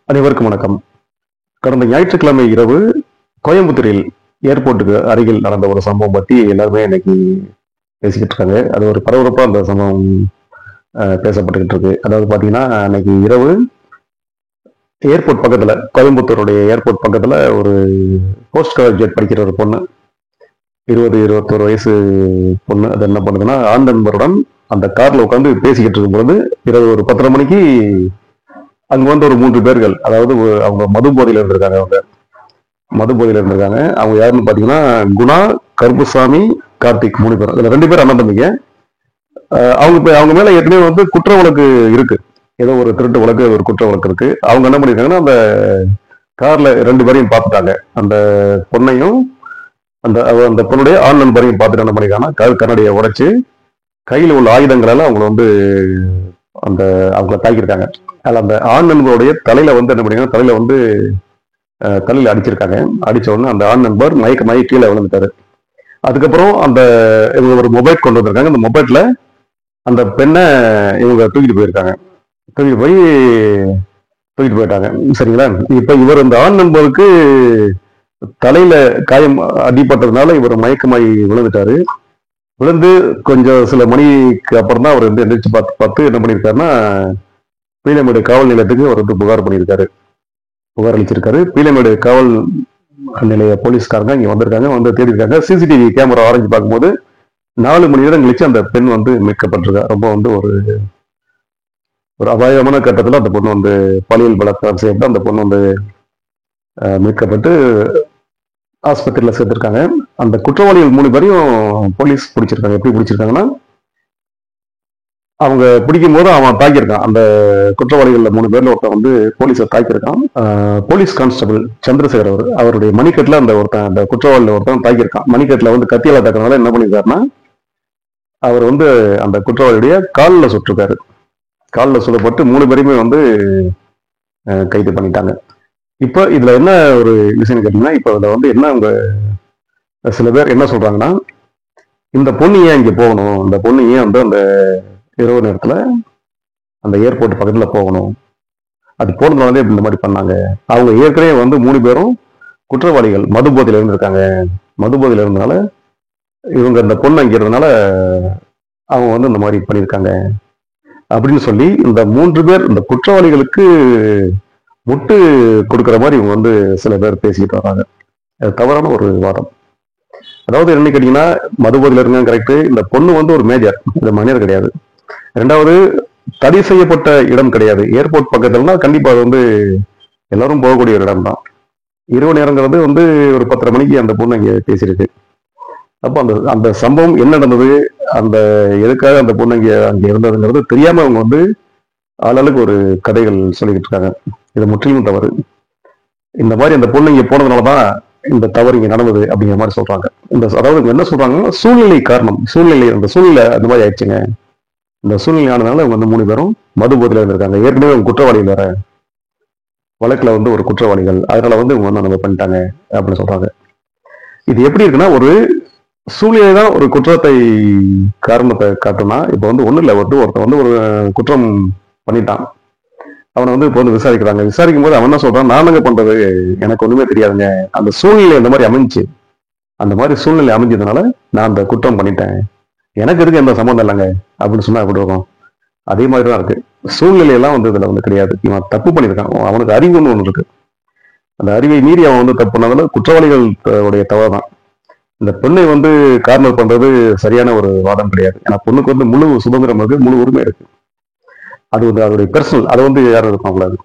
அனைவருக்கும் வணக்கம். கடந்த ஞாயிற்றுக்கிழமை இரவு கோயம்புத்தூரில் ஏர்போர்ட்டுக்கு அருகில் நடந்த ஒரு சம்பவம் பத்தி எல்லாருமே இன்னைக்கு பேசிக்கிட்டு இருக்காங்க. அது ஒரு பரபரப்பா அந்த சம்பவம் பேசப்பட்டுக்கிட்டு இருக்கு. அதாவது பாத்தீங்கன்னா, அன்னைக்கு இரவு ஏர்போர்ட் பக்கத்துல, கோயம்புத்தூருடைய ஏர்போர்ட் பக்கத்துல ஒரு போஸ்ட் கிராஜுவேட் படிக்கிற ஒரு பொண்ணு, 21 வயசு பொண்ணு. அது என்ன பண்ணுதுன்னா, ஆண் நண்பருடன் அந்த கார்ல உட்காந்து பேசிக்கிட்டு இருக்கும்போது இரவு ஒரு 10:30 மணிக்கு அங்க வந்து ஒரு 3 பேர்கள், அதாவது அவங்க மது போதையில இருந்திருக்காங்க. மது போதையில இருந்திருக்காங்க. அவங்க யாருன்னு பாத்தீங்கன்னா, குணா, கருப்புசாமி, கார்த்திக் 3 பேர். அதுல 2 பேர் அண்ணன் தம்பிங்க. அவங்க மேல ஏற்கனவே வந்து குற்ற வழக்கு இருக்கு. ஏதோ ஒரு திருட்டு வழக்கு, ஒரு குற்ற வழக்கு இருக்கு. அவங்க என்ன பண்ணிருக்காங்கன்னா, அந்த கார்ல 2 பேரையும் பார்த்துட்டாங்க. அந்த பொண்ணையும் அந்த பொண்ணுடைய ஆண் நண்பரையும் பார்த்துட்டு என்ன பண்ணிருக்காங்கன்னா, கார் கண்ணாடியை உடைச்சு கையில உள்ள ஆயுதங்களால அவங்கள வந்து அந்த அவங்கள தாக்கியிருக்காங்க. அதில் அந்த ஆண் நண்பருடைய தலையில வந்து என்ன பண்ணிருக்காங்க, தலையில வந்து தலையில அடிச்சிருக்காங்க. அடிச்ச உடனே அந்த ஆண் நண்பர் மயக்க கீழே விழுந்துட்டாரு. அதுக்கப்புறம் இவங்க ஒரு மொபைல் கொண்டு வந்திருக்காங்க. அந்த மொபைல்ல அந்த பெண்ணை இவங்க தூக்கிட்டு போயிருக்காங்க. தூக்கிட்டு போய் தூக்கிட்டு போயிட்டாங்க. சரிங்களா? இப்ப இவர் இந்த ஆண் நண்பருக்கு தலையில காயம் அடிபட்டதுனால இவர் மயக்கமாயி விழுந்துட்டாரு. விழுந்து கொஞ்சம் சில மணிக்கு அப்புறம் தான் அவர் வந்து எந்திரிச்சு பார்த்து என்ன பண்ணியிருக்காருன்னா, பீளமேடு காவல் நிலையத்துக்கு அவர் வந்து புகார் அளிச்சிருக்காரு. பீளமேடு காவல் நிலைய போலீஸ்காரங்க இங்க வந்திருக்காங்க, வந்து தேடி இருக்காங்க. சிசிடிவி கேமரா ஆரஞ்சு பார்க்கும்போது 4 மணி நேரம் கழிச்சு அந்த பெண் வந்து மீட்கப்பட்டிருக்கா. ரொம்ப வந்து ஒரு அபாயமான கட்டத்துல அந்த பொண்ணு வந்து பாலியல் பலாத்காரம் செய்யப்பட்டு அந்த பொண்ணு வந்து மீட்கப்பட்டு ஆஸ்பத்திரியில சேர்த்திருக்காங்க. அந்த குற்றவாளிகள் 3 பேரையும் போலீஸ் பிடிச்சிருக்காங்க. எப்படி பிடிச்சிருக்காங்கன்னா, அவங்க பிடிக்கும் போது அவன் தாக்கியிருக்கான். அந்த குற்றவாளிகள்ல 3 பேர்ல ஒருத்தன் வந்து போலீஸை தாக்கியிருக்கான். போலீஸ் கான்ஸ்டபிள் சந்திரசேகர் அவருடைய மணிக்கட்டுல அந்த குற்றவாளியில ஒருத்தன் தாக்கியிருக்கான். மணிக்கட்டுல வந்து கத்தியால தாக்குறதுனால என்ன பண்ணிருக்காருன்னா, அவர் வந்து அந்த குற்றவாளியுடைய காலில் சுட்டிருக்காரு. காலில் சுடப்பட்டு 3 பேரையுமே வந்து கைது பண்ணிட்டாங்க. இப்ப இதுல என்ன ஒரு விஷயம் கேட்டீங்கன்னா, இப்ப இதுல வந்து என்ன அவங்க சில பேர் என்ன சொல்றாங்கன்னா, இந்த பொண்ணு ஏன் இங்க போகணும், இந்த பொண்ணு ஏன் வந்து அந்த இரவு நேரத்துல அந்த ஏர்போர்ட் பக்கத்துல போகணும், அது போனதுனாலே இந்த மாதிரி பண்ணாங்க. அவங்க ஏற்கனவே வந்து 3 பேரும் குற்றவாளிகள், மது போதையில இருந்திருக்காங்க. மது போதையில இருந்தனால இவங்க இந்த பொண்ணு அங்க இருந்தனால அவங்க வந்து இந்த மாதிரி பண்ணியிருக்காங்க அப்படின்னு சொல்லி இந்த 3 பேர் இந்த குற்றவாளிகளுக்கு முட்டு கொடுக்குற மாதிரி இவங்க வந்து சில பேர் பேசிக்கிட்டு வராங்க. அது தவறான ஒரு வாதம். அதாவது என்ன கேட்டீங்கன்னா, மது போதையில இருங்க கரெக்ட். இந்த பொண்ணு வந்து ஒரு மேஜர், இந்த மனிதர் கிடையாது. ரெண்டாவது, தடை செய்யப்பட்ட இடம் கிடையாது. ஏர்போர்ட் பக்கத்துலனா கண்டிப்பா அது வந்து எல்லாரும் போகக்கூடிய ஒரு இடம் தான். இரவு நேரங்கிறது வந்து ஒரு 10:30 மணிக்கு அந்த பொண்ணு இங்க பேசியிருக்கு. அப்போ அந்த அந்த சம்பவம் என்ன நடந்தது, அந்த எதுக்காக அந்த பொண்ணு அங்க இருந்ததுங்கிறது தெரியாம அவங்க வந்து ஆளாளுக்கு ஒரு கதைகள் சொல்லிக்கிட்டு இருக்காங்க. இது முற்றிலும் தவறு. இந்த மாதிரி அந்த பொண்ணு இங்க போனதுனாலதான் இந்த தவறு இங்க நடந்தது அப்படிங்கிற மாதிரி சொல்றாங்க. அதாவது என்ன சொல்றாங்கன்னா, சூழ்நிலை காரணம், அந்த சூழ்நிலை அந்த மாதிரி ஆயிடுச்சுங்க. இந்த சூழ்நிலை ஆனதுனால அவங்க வந்து 3 பேரும் மது போதையில இருந்திருக்காங்க. ஏற்கனவே அவங்க குற்றவாளிகள் வேற, வழக்குல வந்து ஒரு குற்றவாளிகள். அதனால வந்து இவங்க வந்து அந்த மாதிரி பண்ணிட்டாங்க அப்படின்னு சொல்றாங்க. இது எப்படி இருக்குன்னா, ஒரு சூழ்நிலை தான் ஒரு குற்றத்தை காரணத்தை காட்டுனா, இப்ப வந்து ஒண்ணு இல்லை, ஒருத்தன் வந்து ஒரு குற்றம் பண்ணிட்டான். அவனை வந்து இப்போ வந்து விசாரிக்கிறாங்க. விசாரிக்கும் போது அவன் என்ன சொல்றான், நானுங்க பண்றது, எனக்கு ஒண்ணுமே தெரியாதுங்க, அந்த சூழ்நிலை அந்த மாதிரி அமைஞ்சு, அந்த மாதிரி சூழ்நிலை அமைஞ்சதுனால நான் அந்த குற்றம் பண்ணிட்டேன், எனக்கு இருக்கு எந்த சம்மந்தம் இல்லைங்க அப்படின்னு சொன்னா எப்படி வரும்? அதே மாதிரி தான் இருக்கு. சூழ்நிலையெல்லாம் வந்து இதுல வந்து கிடையாது. இவன் தப்பு பண்ணியிருக்கான், அவனுக்கு அறிவுன்னு ஒண்ணு இருக்கு. அந்த அறிவை மீறி அவன் வந்து தப்பு பண்ணதுல குற்றவாளிகளுடைய தவறு தான். இந்த பெண்ணை வந்து கார்னர் பண்றது சரியான ஒரு வாதம் கிடையாது. ஏன்னா பொண்ணுக்கு வந்து முழு சுதந்திரம் இருக்கு, முழு உரிமை இருக்கு. அது வந்து அதோடைய பெர்சனல், அதை வந்து யாரும் இது பண்ணக்கூடாது.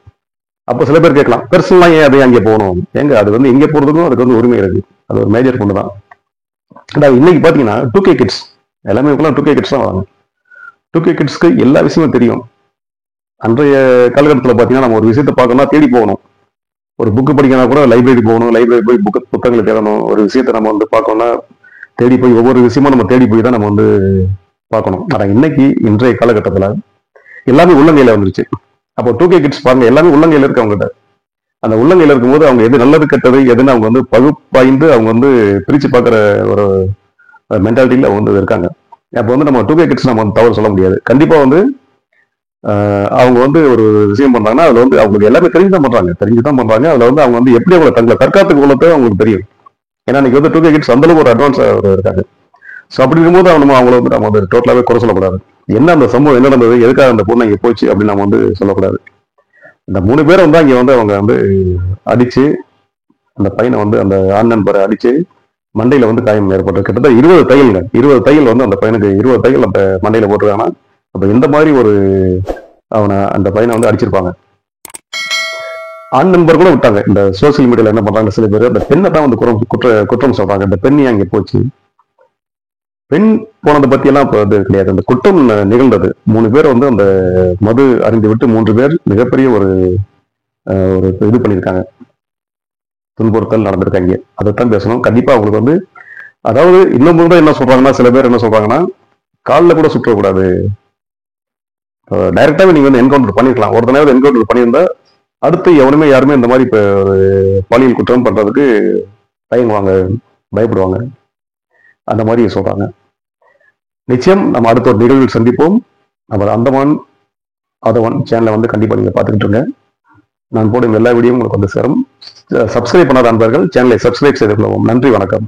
அப்போ சில பேர் கேட்கலாம், பெர்சனல்லாம் ஏன் அதை அங்கே போகணும்? எங்க அது வந்து எங்கே போறதுக்கும் அதுக்கு வந்து உரிமை இருக்கு. அது ஒரு மேஜர் பொண்ணு தான். இன்னைக்கு பாத்தீங்கன்னா 2K கிட்ஸ் எல்லாமே 2K கிட்ஸ் தான் வராங்க. 2K கிட்ஸ்க்கு எல்லா விஷயமும் தெரியும். அன்றைய காலகட்டத்தில் பாத்தீங்கன்னா நம்ம ஒரு விஷயத்தை பார்க்கணும்னா தேடி போகணும். ஒரு புக்கு படிக்கணும் கூட லைப்ரரி போகணும், லைப்ரரி போய் புத்தகங்களை தேடணும். ஒரு விஷயத்தை நம்ம வந்து பார்க்கணும்னா தேடி போய், ஒவ்வொரு விஷயமும் நம்ம தேடி போய் தான் நம்ம வந்து பார்க்கணும். ஆனா இன்றைய காலகட்டத்தில் எல்லாமே உள்ளங்கையில வந்துருச்சு. அப்போ 2K கிட்ஸ் பாருங்க, எல்லாமே உள்ளங்கையில இருக்கு அவங்ககிட்ட. அந்த உள்ளங்கையில இருக்கும்போது அவங்க எது நல்லது கெட்டது எதுன்னு அவங்க வந்து பகுப்பாய்ந்து அவங்க வந்து பிரிச்சு பார்க்குற ஒரு மென்டாலிட்டியில அவங்க வந்து இருக்காங்க. அப்போ வந்து நம்ம 2K கிட்ஸ் நம்ம வந்து தவறு சொல்ல முடியாது. கண்டிப்பா வந்து அவங்க வந்து ஒரு விஷயம் பண்றாங்கன்னா அதுல வந்து அவங்களுக்கு எல்லாமே தெரிஞ்சுதான் பண்றாங்க. அதுல வந்து அவங்க வந்து எப்படி அவங்களை தங்களை தற்காத்துக்கு கொள்ளத்தோ அவங்களுக்கு தெரியும். ஏன்னா இன்னைக்கு வந்து 2K கிட்ஸ் அந்த அளவுக்கு ஒரு அட்வான்ஸ் இருக்காங்க. ஸோ அப்படி இருக்கும்போது அவங்கள வந்து நம்ம வந்து டோட்டலாவே குறை சொல்லக்கூடாது. என்ன அந்த சம்பவம் என்ன நடந்தது, எதுக்காக அந்த பொண்ணு இங்க போச்சு அப்படின்னு நம்ம வந்து சொல்லக்கூடாது. இந்த 3 பேரை வந்து அங்க வந்து அவங்க வந்து அடிச்சு அந்த பையனை வந்து அந்த ஆண் நண்பரை அடிச்சு மண்டையில வந்து காயம் ஏற்பட்டு கிட்டத்தட்ட 20 தையல் வந்து அந்த பையனுக்கு 20 தையல் அந்த மண்டையில போட்டுருக்காங்கன்னா அப்ப எந்த மாதிரி ஒரு அவனை அந்த பையனை வந்து அடிச்சிருப்பாங்க. ஆண் நண்பர் கூட விட்டாங்க. இந்த சோசியல் மீடியால என்ன பண்றாங்க சில பேர் அந்த பெண்ணை தான் வந்து குற்றம் சொல்றாங்க. இந்த பெண் அங்கே போச்சு, பெண் போனதை பத்தி எல்லாம் இப்ப அது கிடையாது. அந்த குற்றம் நிகழ்ந்தது 3 பேர் வந்து அந்த மது அறிந்து விட்டு 3 பேர் மிகப்பெரிய ஒரு ஒரு இது பண்ணியிருக்காங்க, துன்புறுத்தல் நடந்திருக்காங்க. அதைத்தான் பேசணும் கண்டிப்பா. அவங்களுக்கு வந்து அதாவது இன்னும் கூட என்ன சொல்றாங்கன்னா, சில பேர் என்ன சொல்றாங்கன்னா காலில் கூட சுற்றக்கூடாது, டைரக்டாவே நீங்க வந்து என்கவுண்டர் பண்ணிருக்கலாம். ஒருத்தனையாவது என்கவுண்டர் பண்ணியிருந்தா அடுத்து எவனுமே யாருமே இந்த மாதிரி இப்ப ஒரு பாலியல் குற்றம் பண்றதுக்கு தயங்குவாங்க, பயப்படுவாங்க, அந்த மாதிரி சொல்றாங்க. நிச்சயம் நம்ம அடுத்த ஒரு நிகழ்வில் சந்திப்போம். நம்ம அந்தமான் அதவன் சேனலை வந்து கண்டிப்பா நீங்க பார்த்துக்கிட்டு இருங்க. நான் போடும் எல்லா வீடியோவும் உங்களுக்கு வந்து சேரும். சப்ஸ்கிரைப் பண்ணாத நண்பர்கள் சேனலை சப்ஸ்கிரைப் செய்து கொள்ளவும். நன்றி, வணக்கம்.